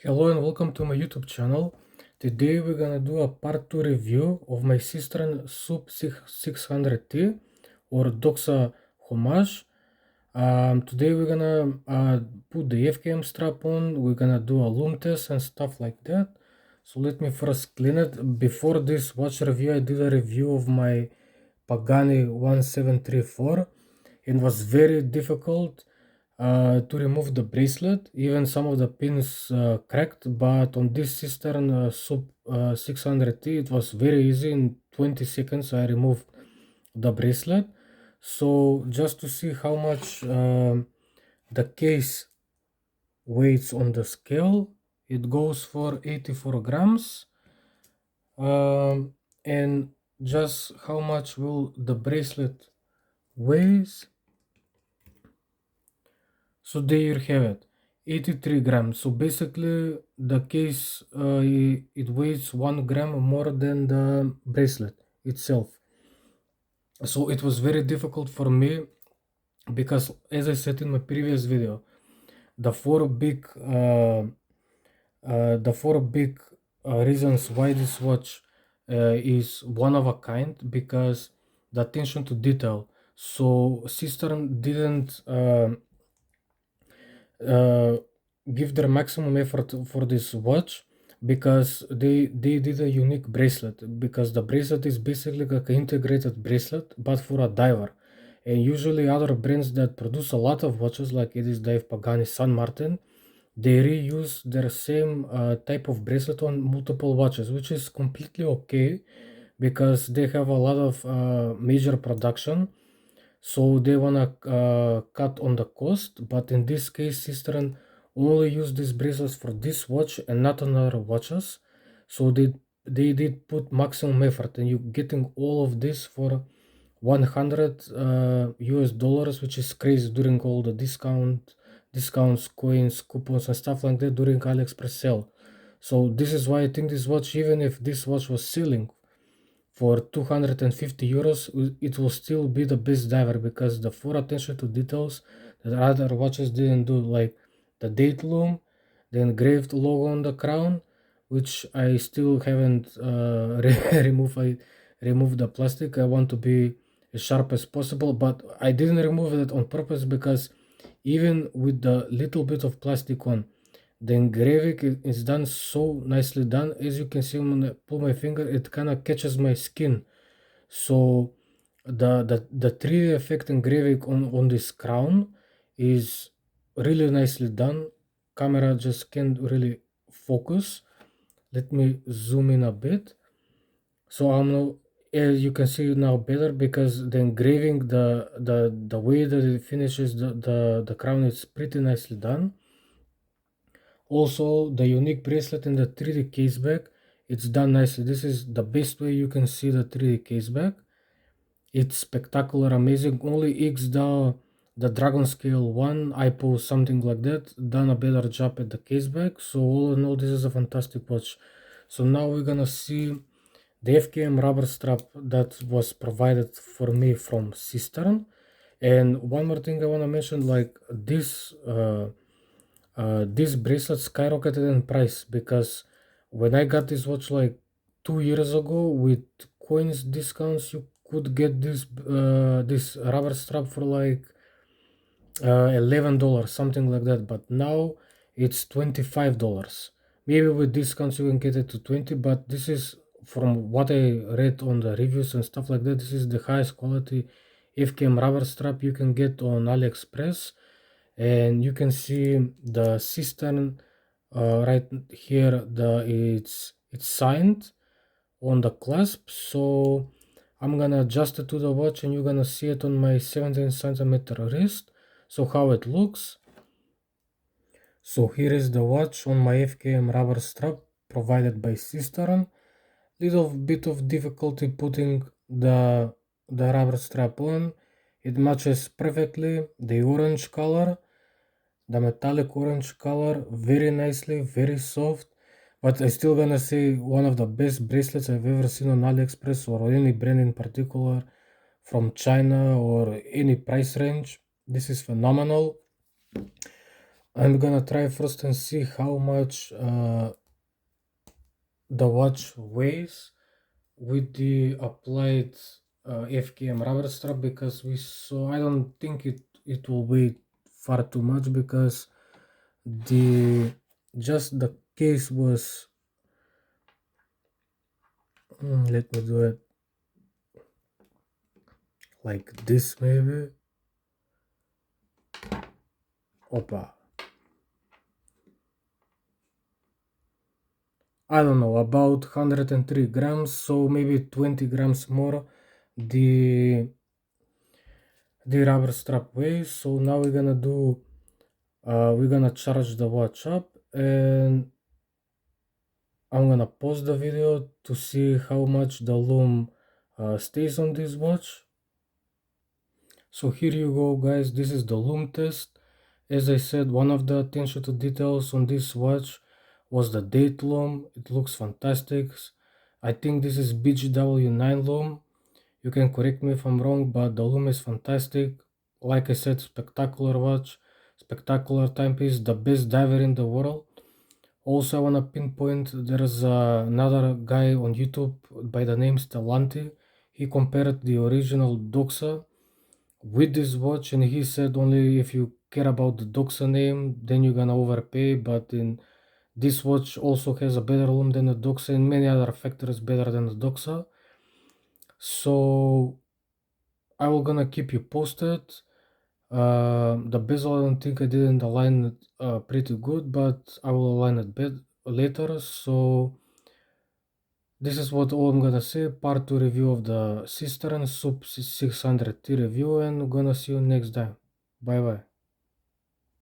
Hello and welcome to my YouTube channel. Today we're gonna do a part 2 review of my Seestern Sub600t or Doxa homage. Today we're gonna put the FKM strap on, we're gonna do a Lume test and stuff like that. So let me first clean it. Before this watch review I did a review of my Pagani 1734. It was very difficult to remove the bracelet. Even some of the pins cracked, but on this Seestern Sub 600t it was very easy. In 20 seconds I removed the bracelet. So just to see how much the case weighs on the scale, it goes for 84 grams. And just how much will the bracelet weighs. So there you have it, 83 grams. So basically the case it weighs 1 gram more than the bracelet itself. So it was very difficult for me because, as I said in my previous video, the four big reasons why this watch is one of a kind, because the attention to detail. So Seestern didn't give their maximum effort for this watch because they did a unique bracelet, because the bracelet is basically like an integrated bracelet but for a diver. And usually other brands that produce a lot of watches, like it is Dave, Pagani, San Martin, they reuse their same type of bracelet on multiple watches, which is completely okay because they have a lot of major production, so they wanna cut on the cost. But in this case Seestern only use these bracelets for this watch and not on other watches, so they did put maximum effort, and you're getting all of this for 100 US dollars, which is crazy during all the discounts, coins, coupons and stuff like that during AliExpress sale. So this is why I think this watch, even if this watch was selling for 250 euros, it will still be the best diver, because the full attention to details that other watches didn't do, like the date loom, the engraved logo on the crown, which I still haven't removed. I removed the plastic. I want to be as sharp as possible, but I didn't remove it on purpose, because even with the little bit of plastic on, the engraving is done so nicely done. As you can see when I pull my finger, it kind of catches my skin. So the 3D effect engraving on this crown is really nicely done. Camera just can't really focus. Let me zoom in a bit. So I'm now, as you can see now better, because the engraving, the way that it finishes the crown is pretty nicely done. Also, the unique bracelet in the 3D case back, it's done nicely. This is the best way you can see the 3D case back. It's spectacular, amazing. Only X the Dragon Scale 1, I pull something like that, done a better job at the case back. So all in all, this is a fantastic watch. So now we're gonna see the FKM rubber strap that was provided for me from Seestern. And one more thing I want to mention, like this bracelet skyrocketed in price, because when I got this watch like 2 years ago, with coins discounts, you could get this rubber strap for like $11, something like that. But now it's $25. Maybe with discounts you can get it to 20, but this is, from what I read on the reviews and stuff like that, this is the highest quality FKM rubber strap you can get on AliExpress. And you can see the Seestern right here, it's signed on the clasp. So I'm gonna adjust it to the watch and you're gonna see it on my 17 cm wrist. So how it looks. So here is the watch on my FKM rubber strap provided by Seestern. Little bit of difficulty putting the rubber strap on. It matches perfectly the orange color, the metallic orange color, very nicely, very soft. But I still gonna say one of the best bracelets I've ever seen on AliExpress, or any brand in particular from China or any price range. This is phenomenal. I'm gonna try first and see how much the watch weighs with the applied FKM rubber strap, because we saw, I don't think it will weigh far too much, because the just the case was let me do it like this maybe. Opa, I don't know, about 103 grams, so maybe 20 grams more the rubber strap weighs. So now we're gonna do we're gonna charge the watch up, and I'm gonna pause the video to see how much the lume stays on this watch. So here you go, guys, this is the lume test. As I said, one of the attention to details on this watch was the date lume. It looks fantastic. I think this is BGW9 lume. You can correct me if I'm wrong, but the lume is fantastic. Like I said, spectacular watch, spectacular timepiece, the best diver in the world. Also, I want to pinpoint there's another guy on YouTube by the name Stellanti. He compared the original Doxa with this watch, and he said only if you care about the Doxa name, then you're gonna overpay. But in this watch also has a better lume than the Doxa, and many other factors better than the Doxa. So I will gonna keep you posted. The bezel, I don't think I didn't align it pretty good, but I will align it later. So this is what all I'm gonna say. Part 2 review of the Seestern Sub 600t review, and gonna see you next time. Bye bye.